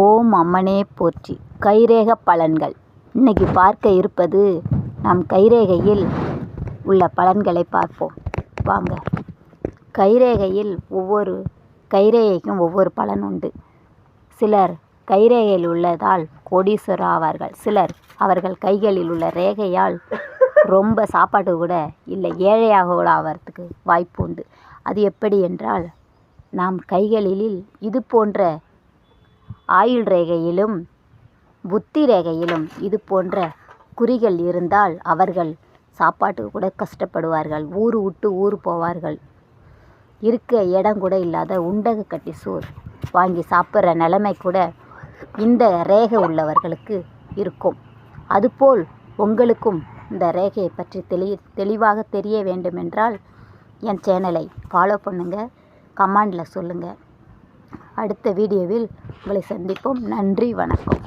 ஓம் அம்மனே போற்றி. கைரேக பலன்கள். இன்னைக்கு பார்க்க இருப்பது நம் கைரேகையில் உள்ள பலன்களை பார்ப்போம் வாங்க. கைரேகையில் ஒவ்வொரு கைரேகைக்கும் ஒவ்வொரு பலன் உண்டு. சிலர் கைரேகையில் உள்ளதால் கோடீஸ்வரர் ஆவார்கள். சிலர் அவர்கள் கைகளில் உள்ள ரேகையால் ரொம்ப சாப்பாட்டு கூட இல்லை, ஏழையாக கூட ஆவறதுக்கு வாய்ப்பு உண்டு. அது எப்படி என்றால், நாம் கைகளில் இது போன்ற ஆயுள் ரேகையிலும் புத்தி ரேகையிலும் இது போன்ற குறிகள் இருந்தால் அவர்கள் சாப்பாட்டுக்கு கூட கஷ்டப்படுவார்கள். ஊர் விட்டு ஊர் போவார்கள். இருக்க இடம் கூட இல்லாத உண்டக கட்டி சோறு வாங்கி சாப்பிட்ற நிலைமை கூட இந்த ரேகை உள்ளவர்களுக்கு இருக்கும். அதுபோல் உங்களுக்கும் இந்த ரேகையை பற்றி தெளிவாக தெரிய வேண்டுமென்றால் என் சேனலை ஃபாலோ பண்ணுங்கள், கமெண்டில் சொல்லுங்கள். அடுத்த வீடியோவில் உங்களை சந்திப்போம். நன்றி, வணக்கம்.